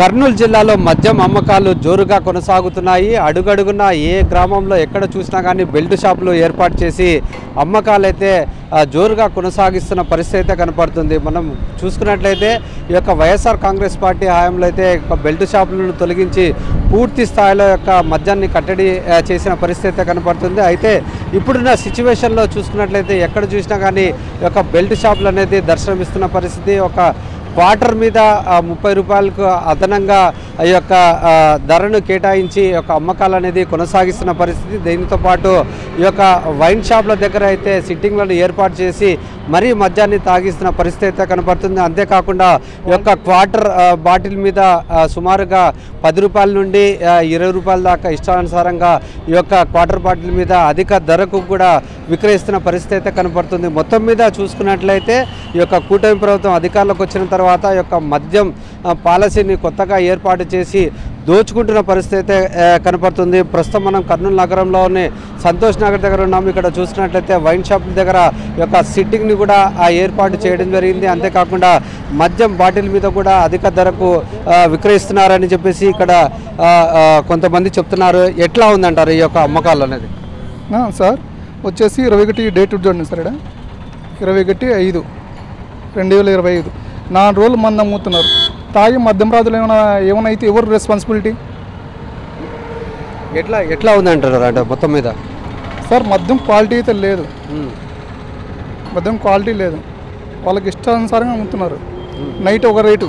కర్నూలు జిల్లాలో మద్యం అమ్మకాలు జోరుగా కొనసాగుతున్నాయి. అడుగడుగునా ఏ గ్రామంలో ఎక్కడ చూసినా కానీ బెల్ట్ షాపులు ఏర్పాటు చేసి అమ్మకాలైతే జోరుగా కొనసాగిస్తున్న పరిస్థితి అయితే కనపడుతుంది. మనం చూసుకున్నట్లయితే ఈ యొక్క వైఎస్ఆర్ కాంగ్రెస్ పార్టీ హయాంలో అయితే బెల్ట్ షాపులను తొలగించి పూర్తి స్థాయిలో యొక్క మద్యాన్ని కట్టడి చేసిన పరిస్థితి అయితే కనపడుతుంది. అయితే ఇప్పుడున్న సిచ్యువేషన్లో చూసుకున్నట్లయితే ఎక్కడ చూసినా కానీ ఈ యొక్క బెల్ట్ షాపులు అనేది దర్శనమిస్తున్న పరిస్థితి. ఒక క్వార్టర్ మీద 30 రూపాయలకు అదనంగా ఈ యొక్క ధరను కేటాయించి ఈ యొక్క అమ్మకాలు అనేది కొనసాగిస్తున్న పరిస్థితి. దీంతో పాటు ఈ యొక్క వైన్ షాప్ల దగ్గర అయితే సిట్టింగ్లను ఏర్పాటు చేసి మరీ మద్యాన్ని తాగిస్తున్న పరిస్థితి అయితే కనపడుతుంది. అంతేకాకుండా ఈ యొక్క క్వార్టర్ బాటిల్ మీద సుమారుగా 10 రూపాయల నుండి 20 రూపాయల దాకా ఇష్టానుసారంగా ఈ యొక్క క్వార్టర్ బాటిల్ మీద అధిక ధరకు కూడా విక్రయిస్తున్న పరిస్థితి అయితే కనపడుతుంది. మొత్తం మీద చూసుకున్నట్లయితే ఈ యొక్క కూటమి ప్రభుత్వం అధికారంలోకి వచ్చిన తర్వాత ఈ యొక్క మద్యం పాలసీని కొత్తగా ఏర్పాటు చేసి దోచుకుంటున్న పరిస్థితి అయితే కనపడుతుంది. ప్రస్తుతం మనం కర్నూలు నగరంలోని సంతోష్ నగర్ దగ్గర ఉన్నాము. ఇక్కడ చూసినట్లయితే వైన్ షాపుల దగ్గర ఈ యొక్క సిట్టింగ్ని కూడా ఏర్పాటు చేయడం జరిగింది. అంతేకాకుండా మద్యం బాటిల్ మీద కూడా అధిక ధరకు విక్రయిస్తున్నారని చెప్పేసి ఇక్కడ కొంతమంది చెప్తున్నారు. ఎట్లా ఉందంటారు ఈ యొక్క అమ్మకాలు అనేది? సార్ వచ్చేసి 21 డేట్ చూడండి సార్. ఇక్కడ 21/5/2025 4 రోజులు మంది అమ్ముతున్నారు. తాగి మద్యం రాజులు ఏమైనా అయితే ఎవరు రెస్పాన్సిబిలిటీ? ఎట్లా ఉందంటారు అంటే మొత్తం మీద? సార్ మద్యం క్వాలిటీ అయితే లేదు, మద్యం క్వాలిటీ లేదు. వాళ్ళకి ఇష్టానుసారంగా అమ్ముతున్నారు. నైట్ ఒక రేటు,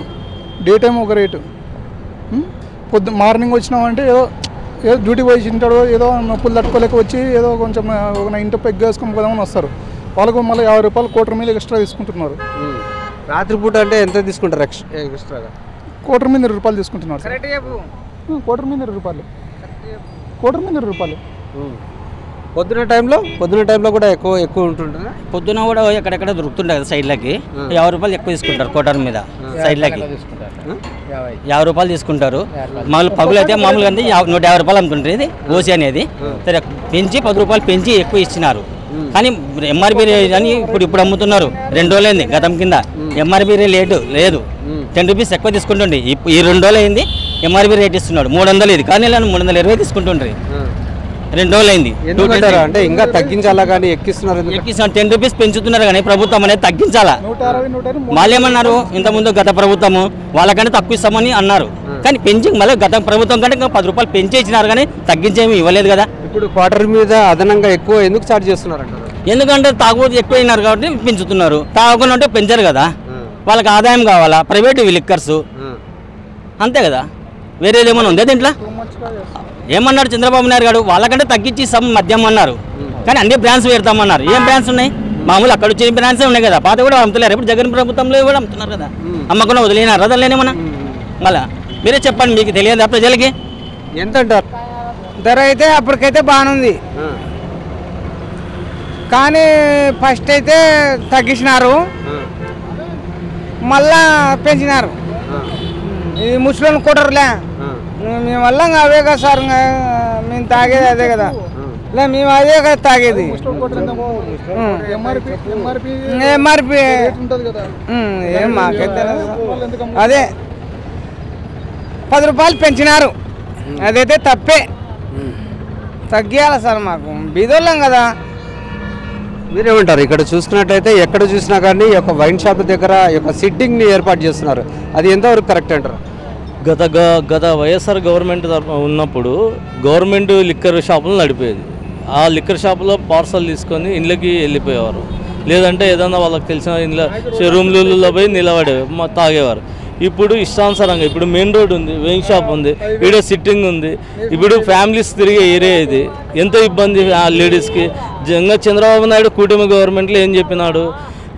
డే టైం ఒక రేటు. మార్నింగ్ వచ్చినామంటే ఏదో డ్యూటీ పోయి తింటాడు, ఏదో నొప్పులు తట్టుకోలేక వచ్చి ఏదో కొంచెం ఒక 9 పెగ్ వేసుకొని పోదామని వస్తారు. వాళ్ళకు మళ్ళీ 50 రూపాయలు క్వార్టర్ మీద ఎక్స్ట్రా తీసుకుంటున్నారు. రాత్రిపూట అంటే ఎంత తీసుకుంటారు ఎక్స్ట్రాగా? క్వార్టర్ మీద 20 రూపాయలు తీసుకుంటున్నారు. క్వార్టర్ మీద 20 రూపాయలు, క్వార్టర్ మీద 20 రూపాయలు. పొద్దున టైంలో కూడా ఎక్కువ ఉంటుంటుంది. పొద్దున కూడా ఎక్కడెక్కడ దొరుకుతుంటాయి కదా సైడ్లకి. 50 రూపాయలు ఎక్కువ తీసుకుంటారు క్వార్టర్ మీద. సైడ్లకి 50 రూపాయలు తీసుకుంటారు. మామూలు పగులు అయితే మామూలుగా 150 రూపాయలు అమ్ముతుంటారు. ఇది ఓసీ అనేది సరే పెంచి 10 రూపాయలు పెంచి ఎక్కువ ఇచ్చినారు. కానీ ఎంఆర్పీ అని ఇప్పుడు అమ్ముతున్నారు. 2 రోజులైంది గతం కింద. ఎంఆర్పీ రేటు లేదు, 10 రూపీస్ ఎక్కువ తీసుకుంటుండే. ఈ 2 రోజులు అయింది ఎంఆర్పీ రేట్ ఇస్తున్నాడు 300. ఇది కానీ 320 తీసుకుంటుండ్రి. 2 రోజులైంది. అంటే ఇంకా తగ్గించాలా కానీ ఎక్కిస్తున్నారు. 10 రూపీస్ పెంచుతున్నారు కానీ ప్రభుత్వం అనేది తగ్గించాలా. వాళ్ళు ఏమన్నారు ఇంతకుముందు గత ప్రభుత్వము వాళ్ళకంటే తక్కువ ఇస్తామని అన్నారు. కానీ పెంచి మళ్ళీ గత ప్రభుత్వం కంటే 10 రూపాయలు పెంచి ఇచ్చినారు కానీ తగ్గించేమి ఇవ్వలేదు కదా. ఇప్పుడు క్వార్టర్ మీద అదనంగా ఎక్కువ ఎందుకు ఛార్జ్ చేస్తున్నారు అంటారు? ఎందుకంటే తాగుబోతు ఎక్కువ అయినారు కాబట్టి పెంచుతున్నారు. తాగకుండా ఉంటే పెంచరు కదా. వాళ్ళకి ఆదాయం కావాలా, ప్రైవేటు లిక్కర్స్ అంతే కదా. వేరేది ఏమైనా ఉందే దీంట్లో? ఏమన్నాడు చంద్రబాబు నాయుడు గారు? వాళ్ళకంటే తగ్గించి ఇస్తాం మద్యం అన్నారు. కానీ అన్ని బ్రాండ్స్ పెడతామన్నారు. ఏం బ్రాండ్స్ ఉన్నాయి? మామూలు అక్కడ వచ్చే బ్రాండ్సే ఉన్నాయి కదా. పాత కూడా అమ్ముతున్నారు. ఇప్పుడు జగన్ ప్రభుత్వంలో కూడా అమ్ముతున్నారు కదా. అమ్మకుండా వదిలేనారు వదలేనేమన్నా? మళ్ళా మీరే చెప్పండి, మీకు తెలియదా ప్రజలకి? ఎంత అంటారు ధర? అయితే అప్పటికైతే బాగానుంది, కానీ ఫస్ట్ అయితే తగ్గించినారు, మళ్ళా పెంచినారు. ఇది ముస్లిం కొట్టరులే. మేము వల్ల అవే కదా సార్, మేము తాగేది అదే కదా. లే మేము అదే కదా తాగేది. ఎంఆర్పి ఏం మాకైతే అదే 10 రూపాయలు పెంచినారు. అదైతే తప్పే, తగ్గియాలి సార్. మాకు బీదోళ్ళం కదా. మీరేమంటారు? ఇక్కడ చూసుకున్నట్లయితే ఎక్కడ చూసినా కానీ ఈ యొక్క వైన్ షాప్ దగ్గర ఈ యొక్క సిట్టింగ్ని ఏర్పాటు చేస్తున్నారు. అది ఎంతవరకు కరెక్ట్ అంటారు? గత వైఎస్ఆర్ గవర్నమెంట్ ఉన్నప్పుడు గవర్నమెంట్ లిక్కర్ షాపులు నడిపేది. ఆ లిక్కర్ షాపులో పార్సల్ తీసుకొని ఇళ్ళకి వెళ్ళిపోయేవారు. లేదంటే ఏదన్నా వాళ్ళకి తెలిసిన ఇంట్లో రూమ్లలో పోయి నిలబడే తాగేవారు. ఇప్పుడు ఇష్టానుసారంగా ఇప్పుడు మెయిన్ రోడ్ ఉంది, వైన్ షాప్ ఉంది, వీడియో సిట్టింగ్ ఉంది. ఇప్పుడు ఫ్యామిలీస్ తిరిగే ఏరియా ఇది. ఎంత ఇబ్బంది ఆ లేడీస్కి. చంద్రబాబు నాయుడు కూటమి గవర్నమెంట్లో ఏం చెప్పినాడు?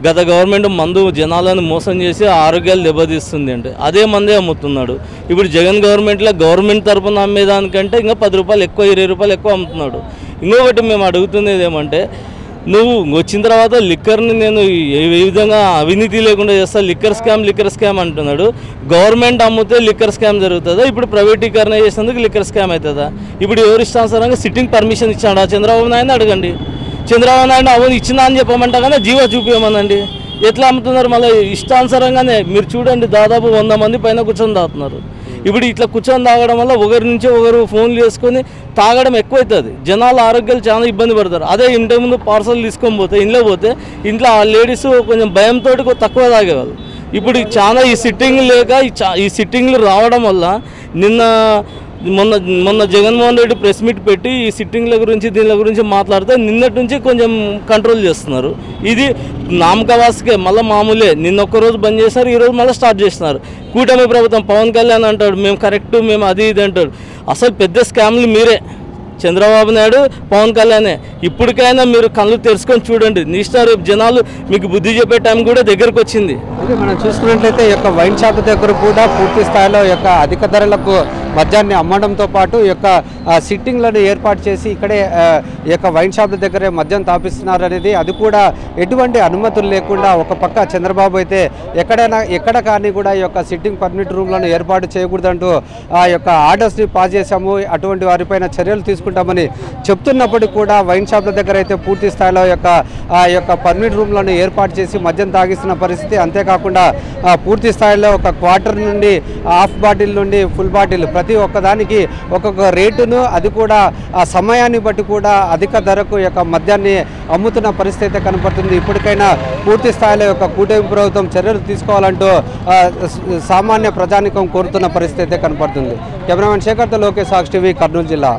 గత గవర్నమెంట్ మందు జనాలను మోసం చేసి ఆరోగ్యాలు దెబ్బతీస్తుంది అంటే అదే మందే అమ్ముతున్నాడు. ఇప్పుడు జగన్ గవర్నమెంట్లో గవర్నమెంట్ తరఫున అమ్మేదానికంటే ఇంకా 10 రూపాయలు ఎక్కువ 20 రూపాయలు ఎక్కువ అమ్ముతున్నాడు. ఇంకొకటి మేము అడుగుతున్నది ఏమంటే, నువ్వు వచ్చిన తర్వాత లిక్కర్ని నేను ఏ విధంగా అవినీతి లేకుండా చేస్తా, లిక్కర్ స్కామ్ అంటున్నాడు. గవర్నమెంట్ అమ్మితే లిక్కర్ స్కామ్ జరుగుతుందా? ఇప్పుడు ప్రైవేటీకరణ చేసినందుకు లిక్కర్ స్కామ్ అవుతుందా? ఇప్పుడు ఎవరు ఇష్టానుసారంగా సిట్టింగ్ పర్మిషన్ ఇచ్చాడా? చంద్రబాబు నాయుడు అడగండి. చంద్రబాబు నాయుడు అవును ఇచ్చిందా అని చెప్పమంటా కానీ జీవో చూపించమనండి. ఎట్లా అమ్ముతున్నారు? మళ్ళీ ఇష్టానుసారంగానే మీరు చూడండి, దాదాపు 100 మంది పైన కూర్చొని తాగుతున్నారు. ఇప్పుడు ఇట్లా కూర్చొని తాగడం వల్ల ఒకరి నుంచి ఒకరు ఫోన్లు చేసుకొని తాగడం ఎక్కువవుతుంది. జనాల ఆరోగ్యాలు చాలా ఇబ్బంది పడతారు. అదే ఇంటి ముందు పార్సల్ తీసుకొని పోతే ఇంట్లో పోతే ఇంట్లో ఆ లేడీస్ కొంచెం భయంతో తక్కువ తాగేవాళ్ళు. ఇప్పుడు చాలా ఈ సిట్టింగ్ లేక ఈ సిట్టింగ్లు రావడం వల్ల మొన్న జగన్మోహన్ రెడ్డి ప్రెస్ మీట్ పెట్టి ఈ సిట్టింగ్ల గురించి దీనిల గురించి మాట్లాడితే నిన్నటి నుంచి కొంచెం కంట్రోల్ చేస్తున్నారు. ఇది నామకవాసకే మళ్ళీ మామూలే. నిన్న ఒక్కరోజు బంద్ చేస్తారు, ఈరోజు మళ్ళీ స్టార్ట్ చేస్తున్నారు. కూటమి ప్రభుత్వం పవన్ కళ్యాణ్ అంటాడు మేము కరెక్టు, మేము అది ఇది అంటాడు. అసలు పెద్ద స్కామ్లు మీరే, చంద్రబాబు నాయుడు, పవన్ కళ్యాణే. ఇప్పటికైనా మీరు కళ్ళు తెరుచుకొని చూడండి. రేపు జనాలు మీకు బుద్ధి చెప్పే టైం కూడా దగ్గరకు వచ్చింది. ఇది మనం చూసుకున్నట్లయితే ఈ యొక్క వైన్ షాప్ దగ్గర కూడా పూర్తి స్థాయిలో ఈ యొక్క అధిక ధరలకు మద్యాన్ని అమ్మడంతో పాటు ఈ యొక్క సిట్టింగ్లను ఏర్పాటు చేసి ఇక్కడే ఈ యొక్క వైన్ షాప్ దగ్గరే మద్యం తాపిస్తున్నారు అనేది, అది కూడా ఎటువంటి అనుమతులు లేకుండా ఒక పక్క చంద్రబాబు అయితే ఎక్కడ కానీ కూడా ఈ యొక్క సిట్టింగ్ పర్మిట్ రూమ్లను ఏర్పాటు చేయకూడదంటూ ఆ యొక్క ఆర్డర్స్ని పాస్ చేశాము, అటువంటి వారిపైన చర్యలు తీసుకుంటామని చెప్తున్నప్పటికీ కూడా వైన్ షాప్ల దగ్గర అయితే పూర్తి స్థాయిలో ఆ యొక్క పర్మిట్ రూమ్లను ఏర్పాటు చేసి మద్యం తాగిస్తున్న పరిస్థితి. అంతేకాకుండా పూర్తి స్థాయిలో ఒక క్వార్టర్ నుండి హాఫ్ బాటిల్ నుండి ఫుల్ బాటిల్ ప్రతి ఒక్కదానికి ఒక్కొక్క రేటును, అది కూడా ఆ సమయాన్ని బట్టి కూడా అధిక ధరకు యొక్క మద్యాన్ని అమ్ముతున్న పరిస్థితి అయితే కనపడుతుంది. ఇప్పటికైనా పూర్తి స్థాయిలో యొక్క కూటమి ప్రభుత్వం చర్యలు తీసుకోవాలంటూ సామాన్య ప్రజానికం కోరుతున్న పరిస్థితి అయితే కనపడుతుంది. కెమెరామెన్ శేఖర్తో లోకేష్, సాక్షి టీవీ, కర్నూలు జిల్లా.